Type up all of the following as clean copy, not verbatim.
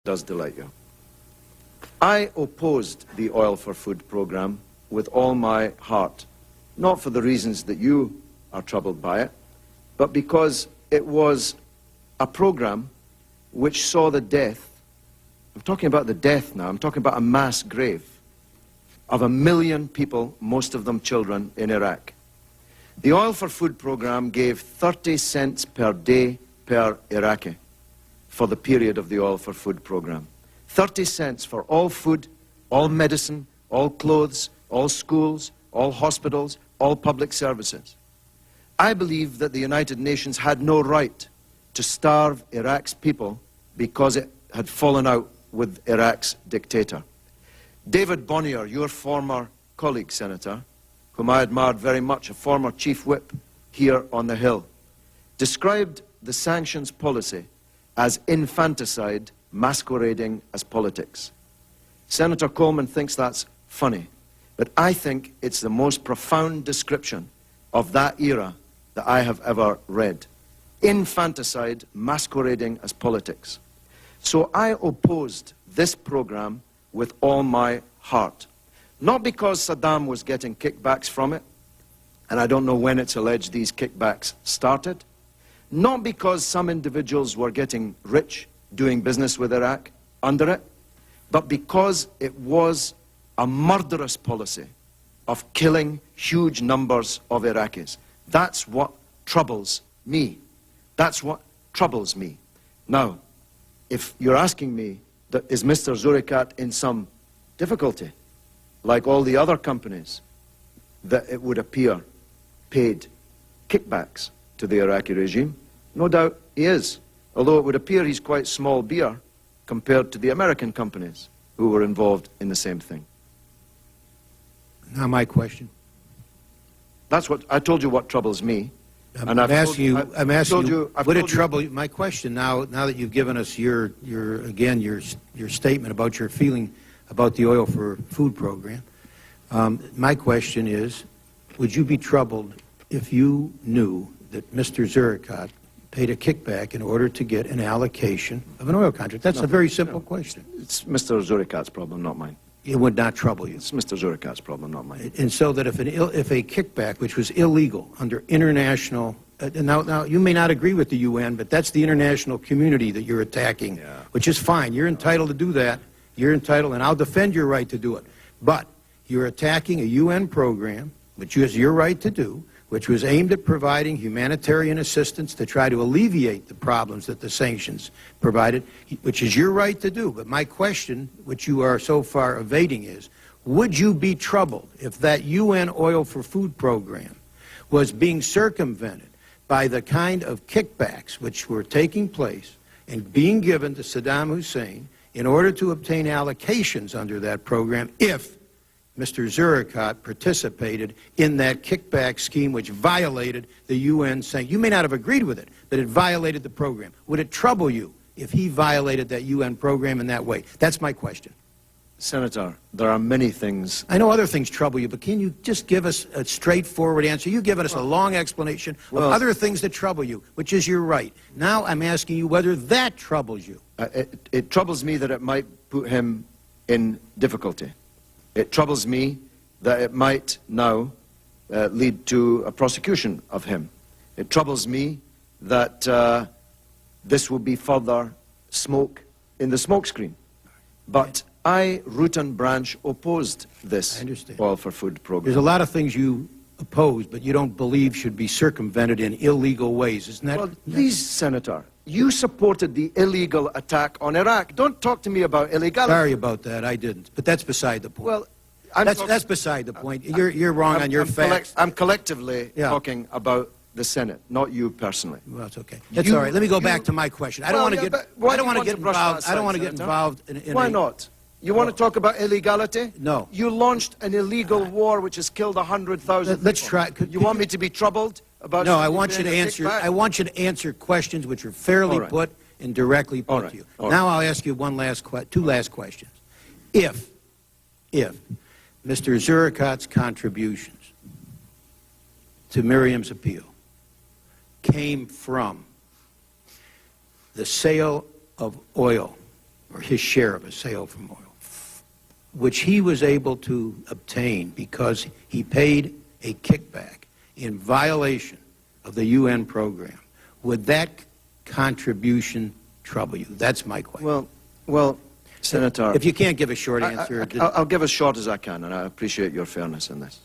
does delight you. I opposed the oil for food program with all my heart, not for the reasons that you are troubled by it, but because it was a program which saw the death, I'm talking about the death now, I'm talking about a mass grave of 1 million people, most of them children, in Iraq. The Oil for Food program gave 30 cents per day per Iraqi for the period of the Oil for Food program. 30 cents for all food, all medicine, all clothes, all schools, all hospitals, all public services. I believe that the United Nations had no right to starve Iraq's people because it had fallen out with Iraq's dictator. David Bonnier, your former colleague, Senator, whom I admired very much, a former chief whip here on the Hill, described the sanctions policy as infanticide masquerading as politics. Senator Coleman thinks that's funny, but I think it's the most profound description of that era that I have ever read. Infanticide masquerading as politics. So I opposed this program with all my heart. Not because Saddam was getting kickbacks from it, and I don't know when it's alleged these kickbacks started. Not because some individuals were getting rich doing business with Iraq under it, but because it was a murderous policy of killing huge numbers of Iraqis. That's what troubles me. That's what troubles me. Now, if you're asking me, is Mr. Zurikat in some difficulty, like all the other companies that it would appear paid kickbacks to the Iraqi regime? No doubt he is, although it would appear he's quite small beer compared to the American companies who were involved in the same thing. Now my question. That's what I told you. What troubles me. I'm asking you. Would it trouble you? My question now that you've given us your statement about your feeling about the Oil for Food program, my question is, would you be troubled if you knew that Mr. Zurikat paid a kickback in order to get an allocation of an oil contract? That's a very simple question. It's Mr. Zurikat's problem, not mine. It would not trouble you. It's Mr. Zurikat's problem, not mine. And so that if a kickback, which was illegal under international, now you may not agree with the UN, but that's the international community that you're attacking, which is fine. You're entitled to do that. You're entitled, and I'll defend your right to do it. But you're attacking a UN program, which is your right to do, which was aimed at providing humanitarian assistance to try to alleviate the problems that the sanctions provided, which is your right to do. But my question, which you are so far evading, is, would you be troubled if that UN Oil for Food program was being circumvented by the kind of kickbacks which were taking place and being given to Saddam Hussein in order to obtain allocations under that program if Mr. Zurikat participated in that kickback scheme which violated the UN sanctions? You may not have agreed with it, but it violated the program. Would it trouble you if he violated that UN program in that way? That's my question. Senator, there are many things. I know other things trouble you, but can you just give us a straightforward answer? You've given us a long explanation of other things that trouble you, which is your right. Now I'm asking you whether that troubles you. It troubles me that it might put him in difficulty. It troubles me that it might now lead to a prosecution of him. It troubles me that this will be further smoke in the smokescreen. But I, root and branch, opposed this Oil for Food program. There's a lot of things you oppose, but you don't believe should be circumvented in illegal ways, isn't that? Well, please, Senator, you supported the illegal attack on Iraq. Don't talk to me about illegality. Sorry about that, I didn't. But that's beside the point. Well, that's beside the point. You're wrong on your facts. I'm collectively talking about the Senate, not you personally. Well, it's okay. That's all right. Let me go back to my question. I don't want to get. I don't want to get involved. I don't want to get involved in. Why not? You want to talk about illegality? No. You launched an illegal war which has killed 100,000 people. Let's try. You want me to be troubled about? No, I want you to answer. I want you to answer questions which are fairly put and directly put to you. Now I'll ask you two last questions. If Mr. Zurikat's contributions to Miriam's appeal came from the sale of oil or his share of a sale from oil, which he was able to obtain because he paid a kickback in violation of the UN program, would that contribution trouble you? That's my question. Well, Senator... If you can't give a short answer... I'll give as short as I can, and I appreciate your fairness in this.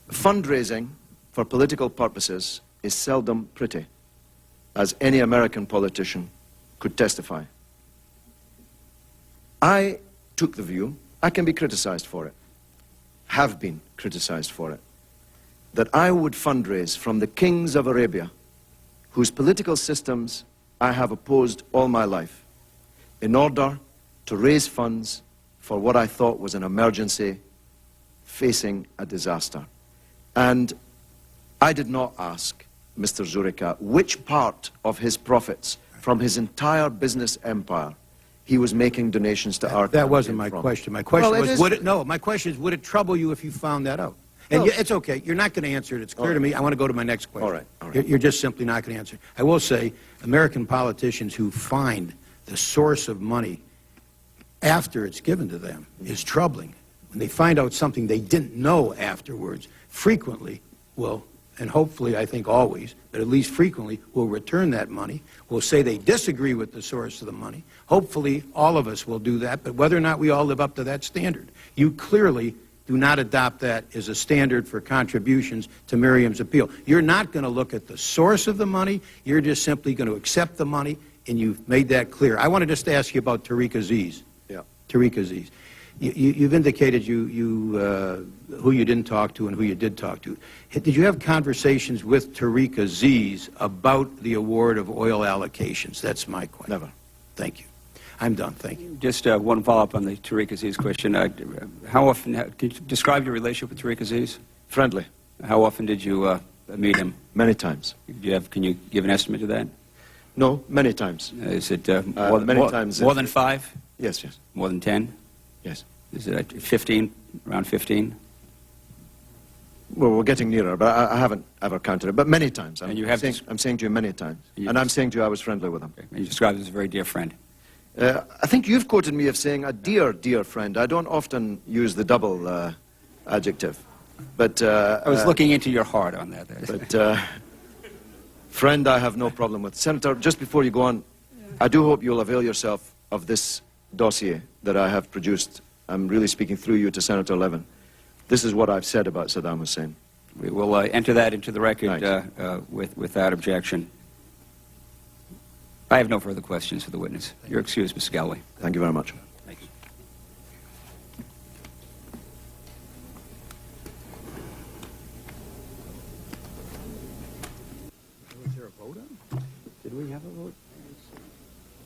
Fundraising for political purposes is seldom pretty, as any American politician could testify. I took the view, I can be criticized for it, have been criticized for it, that I would fundraise from the kings of Arabia, whose political systems I have opposed all my life, in order to raise funds for what I thought was an emergency facing a disaster. And I did not ask Mr. Zuricha which part of his profits from his entire business empire he was making donations to our That wasn't my from. question. My question Well, was, my question is, would it trouble you if you found that out? And Well, it's okay. You're not going to answer it. It's clear to me. I want to go to my next question. All right. You're just simply not going to answer it. I will say, American politicians who find the source of money after it's given to them is troubling. When they find out something they didn't know afterwards, frequently will, and hopefully I think always, but at least frequently, will return that money, will say they disagree with the source of the money. Hopefully all of us will do that, but whether or not we all live up to that standard, you clearly do not adopt that as a standard for contributions to Miriam's appeal. You're not going to look at the source of the money. You're just simply going to accept the money, and you've made that clear. I want to just ask you about Tariq Aziz. Yeah. Tariq Aziz. You've indicated who you didn't talk to and who you did talk to. Did you have conversations with Tariq Aziz about the award of oil allocations? That's my question. Never. Thank you. I'm done. Thank you. Just one follow-up on the Tariq Aziz question. How often, can you describe your relationship with Tariq Aziz? Friendly. How often did you meet him? Many times. Can you give an estimate of that? No, many times. Is it many times. More than 5? Yes, yes. More than 10? Yes. Is it 15? Around 15? Well, we're getting nearer, but I haven't ever counted it. But many times. And you have I'm saying to you many times. And I'm saying to you I was friendly with him. Okay. And you described him as a very dear friend. I think you've quoted me of saying a dear, dear friend. I don't often use the double adjective. But I was looking into your heart on that. But friend, I have no problem with. Senator, just before you go on, I do hope you'll avail yourself of this dossier that I have produced. I'm really speaking through you to Senator Levin. This is what I've said about Saddam Hussein. We will enter that into the record Right. without objection. I have no further questions for the witness. You're excused, Mr. Galloway. Thank you very much. Thank you. Was there a vote on? Did we have a vote?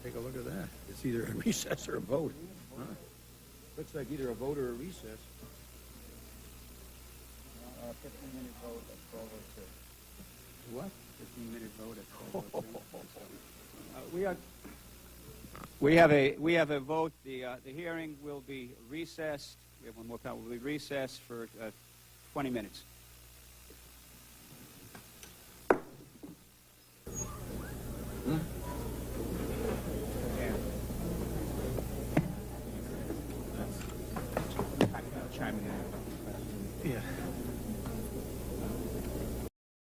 Take a look at that. It's either a recess or a vote. Huh? Looks like either a vote or a recess. 15-minute vote at 12:02. What? 15-minute vote at 12:02. We have a vote. The hearing will be recessed. We have one more time. We'll be recessed for 20 minutes.